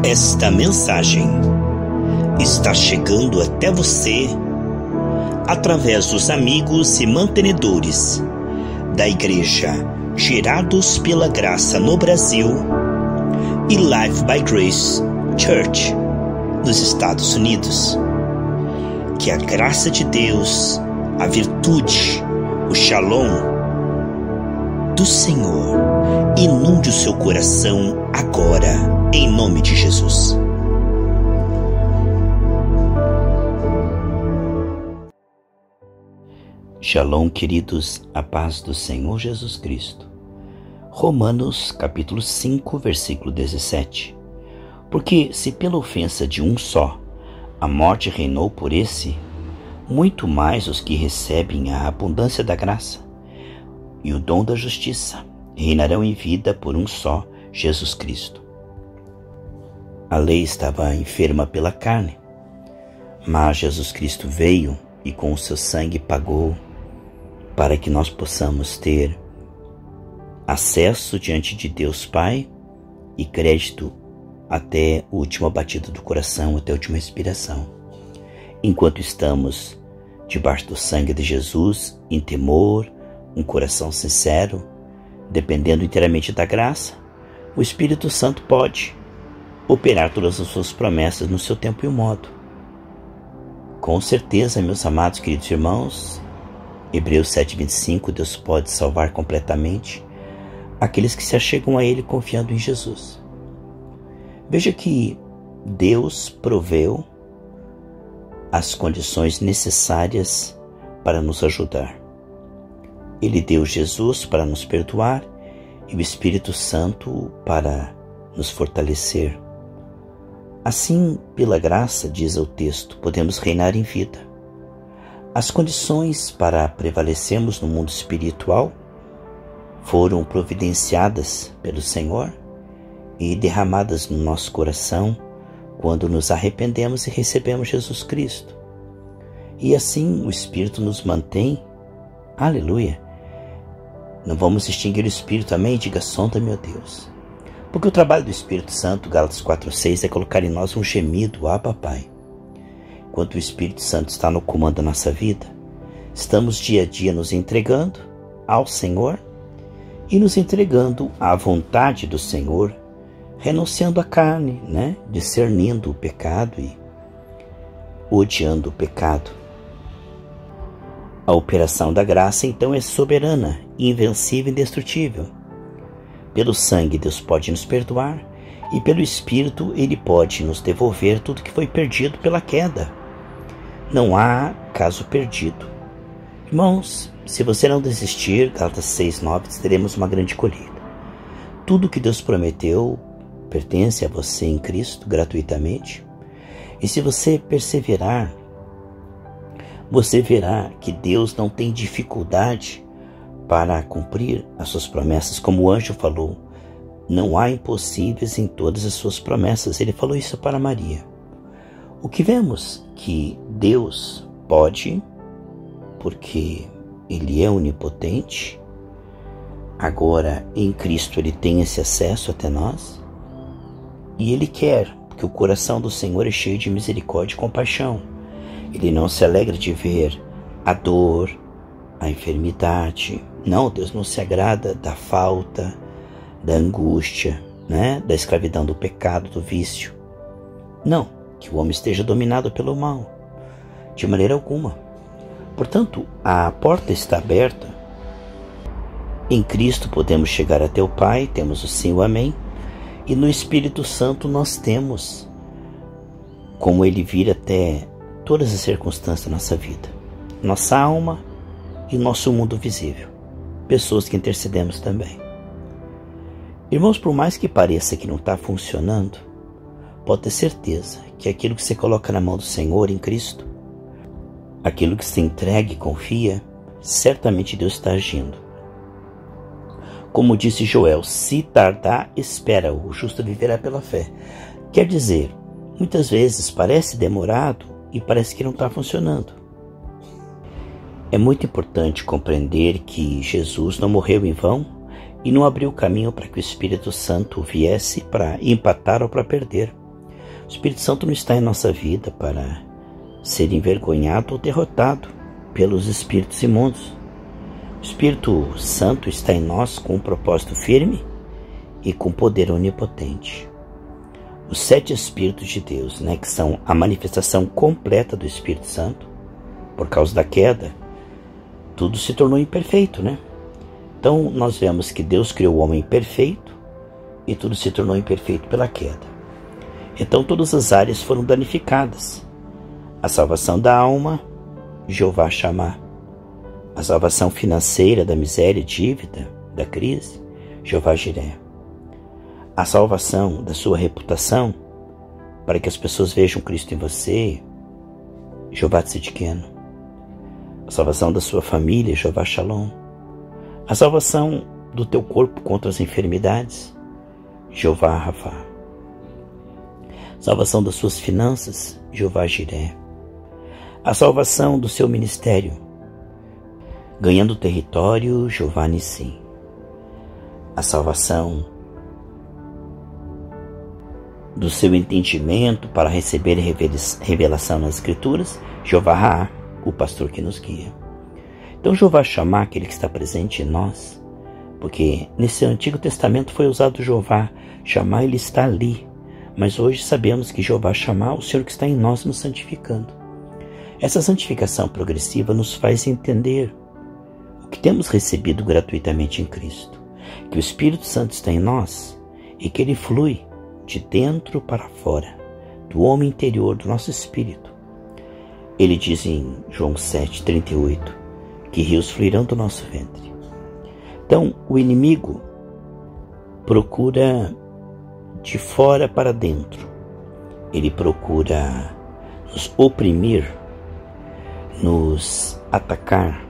Esta mensagem está chegando até você através dos amigos e mantenedores da Igreja Gerados pela Graça no Brasil e Life by Grace Church nos Estados Unidos. Que a graça de Deus, a virtude, o Shalom do Senhor inunde o seu coração agora, em nome de Jesus. Shalom, queridos, a paz do Senhor Jesus Cristo. Romanos capítulo 5, versículo 17. Porque se pela ofensa de um só a morte reinou por esse, muito mais os que recebem a abundância da graça e o dom da justiça reinarão em vida por um só, Jesus Cristo. A lei estava enferma pela carne, mas Jesus Cristo veio e com o seu sangue pagou para que nós possamos ter acesso diante de Deus Pai e crédito até o último batido do coração, até a última respiração. Enquanto estamos debaixo do sangue de Jesus, em temor, um coração sincero, dependendo inteiramente da graça, o Espírito Santo pode operar todas as suas promessas no seu tempo e modo. Com certeza, meus amados queridos irmãos, Hebreus 7,25, Deus pode salvar completamente aqueles que se achegam a Ele confiando em Jesus. Veja que Deus proveu as condições necessárias para nos ajudar. Ele deu Jesus para nos perdoar e o Espírito Santo para nos fortalecer. Assim, pela graça, diz o texto, podemos reinar em vida. As condições para prevalecermos no mundo espiritual foram providenciadas pelo Senhor e derramadas no nosso coração quando nos arrependemos e recebemos Jesus Cristo. E assim o Espírito nos mantém. Aleluia! Não vamos extinguir o Espírito, amém? Diga sonda, meu Deus. Porque o trabalho do Espírito Santo, Gálatas 4,6, é colocar em nós um gemido, Abba Pai. Enquanto o Espírito Santo está no comando da nossa vida, estamos dia a dia nos entregando ao Senhor e nos entregando à vontade do Senhor, renunciando à carne, discernindo o pecado e odiando o pecado. A operação da graça, então, é soberana, invencível e indestrutível. Pelo sangue, Deus pode nos perdoar e pelo Espírito, Ele pode nos devolver tudo que foi perdido pela queda. Não há caso perdido. Irmãos, se você não desistir, Gálatas 6,9, teremos uma grande colheita. Tudo que Deus prometeu pertence a você em Cristo gratuitamente. E se você perseverar, você verá que Deus não tem dificuldade para cumprir as suas promessas. Como o anjo falou, não há impossíveis em todas as suas promessas. Ele falou isso para Maria. O que vemos que Deus pode, porque Ele é onipotente. Agora, em Cristo, Ele tem esse acesso até nós. E Ele quer, porque o coração do Senhor é cheio de misericórdia e compaixão. Ele não se alegra de ver a dor, a enfermidade. Não, Deus não se agrada da falta, da angústia, da escravidão do pecado, do vício. Não, que o homem esteja dominado pelo mal, de maneira alguma. Portanto, a porta está aberta. Em Cristo podemos chegar até o Pai, temos o sim e o amém. E no Espírito Santo nós temos como Ele vir até todas as circunstâncias da nossa vida, nossa alma e nosso mundo visível, pessoas que intercedemos também. Irmãos, por mais que pareça que não está funcionando, pode ter certeza que aquilo que você coloca na mão do Senhor em Cristo, aquilo que você entrega e confia, certamente Deus está agindo. Como disse Joel, se tardar, espera, o justo viverá pela fé. Quer dizer, muitas vezes parece demorado e parece que não está funcionando. É muito importante compreender que Jesus não morreu em vão e não abriu caminho para que o Espírito Santo viesse para empatar ou para perder. O Espírito Santo não está em nossa vida para ser envergonhado ou derrotado pelos espíritos imundos. O Espírito Santo está em nós com um propósito firme e com poder onipotente. Os 7 Espíritos de Deus, que são a manifestação completa do Espírito Santo, por causa da queda, tudo se tornou imperfeito, Então nós vemos que Deus criou o homem perfeito e tudo se tornou imperfeito pela queda. Então todas as áreas foram danificadas. A salvação da alma, Jeová Shammah. A salvação financeira da miséria e dívida, da crise, Jeová Jireh. A salvação da sua reputação, para que as pessoas vejam Cristo em você, Jeová Tzidkenu. A salvação da sua família, Jeová Shalom. A salvação do teu corpo contra as enfermidades, Jeová Rafa. Salvação das suas finanças, Jeová Jireh. A salvação do seu ministério, ganhando território, Jeová Nissim. A salvação do seu entendimento para receber revelação nas Escrituras, Jeová Raá, o pastor que nos guia. Então Jeová Shammah, aquele que está presente em nós, porque nesse Antigo Testamento foi usado Jeová Shammah, ele está ali, mas hoje sabemos que Jeová Shammah, o Senhor que está em nós nos santificando. Essa santificação progressiva nos faz entender o que temos recebido gratuitamente em Cristo, que o Espírito Santo está em nós e que ele flui de dentro para fora, do homem interior, do nosso espírito. Ele diz em João 7,38, que rios fluirão do nosso ventre. Então, o inimigo procura de fora para dentro. Ele procura nos oprimir, nos atacar,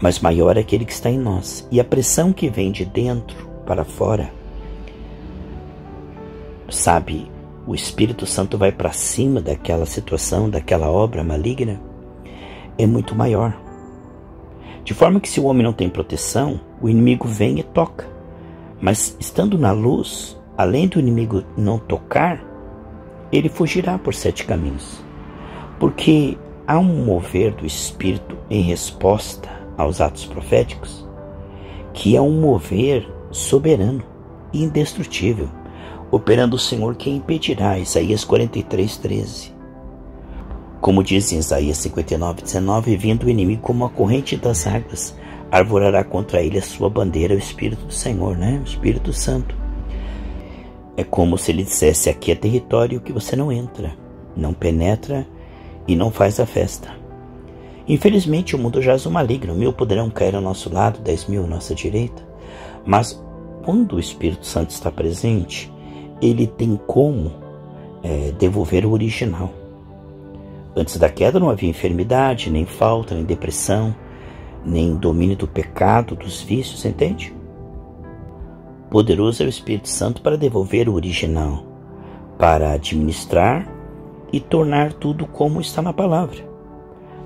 mas maior é aquele que está em nós. E a pressão que vem de dentro para fora, sabe, o Espírito Santo vai para cima daquela situação, daquela obra maligna, é muito maior. De forma que se o homem não tem proteção, o inimigo vem e toca. Mas estando na luz, além do inimigo não tocar, ele fugirá por 7 caminhos. Porque há um mover do Espírito em resposta aos atos proféticos, que é um mover soberano e indestrutível, operando o Senhor que impedirá, Isaías 43:13. Como diz em Isaías 59:19, vindo o inimigo como a corrente das águas, arvorará contra ele a sua bandeira, o Espírito do Senhor, o Espírito Santo. É como se ele dissesse, aqui é território que você não entra, não penetra e não faz a festa. Infelizmente o mundo jaz o maligno, 1000 poderão cair ao nosso lado, 10.000 à nossa direita, mas quando o Espírito Santo está presente, ele tem como devolver o original. Antes da queda não havia enfermidade, nem falta, nem depressão, nem domínio do pecado, dos vícios, entende? Poderoso é o Espírito Santo para devolver o original, para administrar e tornar tudo como está na palavra.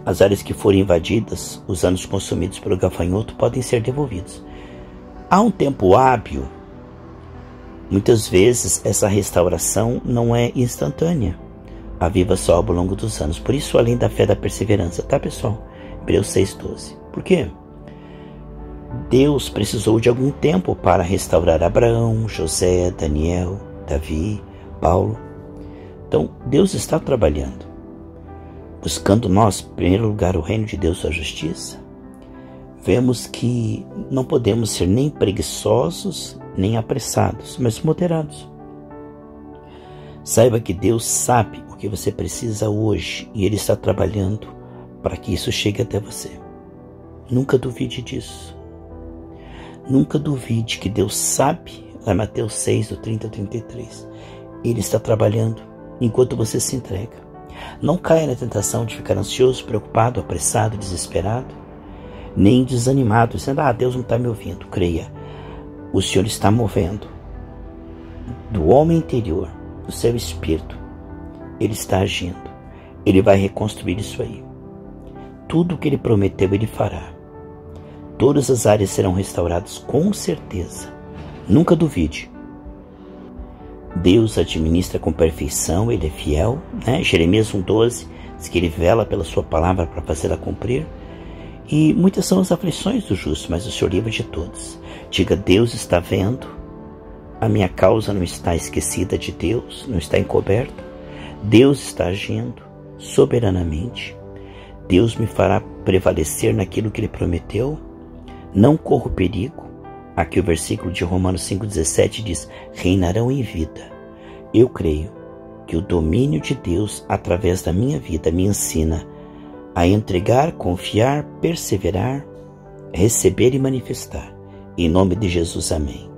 As áreas que forem invadidas, os anos consumidos pelo gafanhoto podem ser devolvidos. Há um tempo hábil. Muitas vezes essa restauração não é instantânea. Aviva só ao longo dos anos. Por isso, além da fé da perseverança, tá, pessoal? Hebreus 6:12. Por quê? Deus precisou de algum tempo para restaurar Abraão, José, Daniel, Davi, Paulo. Então, Deus está trabalhando. Buscando nós, em primeiro lugar, o reino de Deus e a justiça, vemos que não podemos ser nem preguiçosos, nem apressados, mas moderados. Saiba que Deus sabe o que você precisa hoje e Ele está trabalhando para que isso chegue até você. Nunca duvide disso. Nunca duvide que Deus sabe, lá em Mateus 6, do 30 ao 33. Ele está trabalhando enquanto você se entrega. Não caia na tentação de ficar ansioso, preocupado, apressado, desesperado, nem desanimado, dizendo, Deus não está me ouvindo. Creia, o Senhor está movendo do homem interior, do seu espírito. Ele está agindo. Ele vai reconstruir isso aí. Tudo o que Ele prometeu, Ele fará. Todas as áreas serão restauradas com certeza. Nunca duvide. Deus administra com perfeição, Ele é fiel, né? Jeremias 1,12 diz que Ele vela pela sua palavra para fazê-la cumprir. E muitas são as aflições do justo, mas o Senhor livra de todos. Diga: Deus está vendo, a minha causa não está esquecida de Deus, não está encoberta. Deus está agindo soberanamente. Deus me fará prevalecer naquilo que Ele prometeu. Não corro perigo. Aqui o versículo de Romanos 5,17 diz: reinarão em vida. Eu creio que o domínio de Deus através da minha vida me ensina a entregar, confiar, perseverar, receber e manifestar. Em nome de Jesus, amém.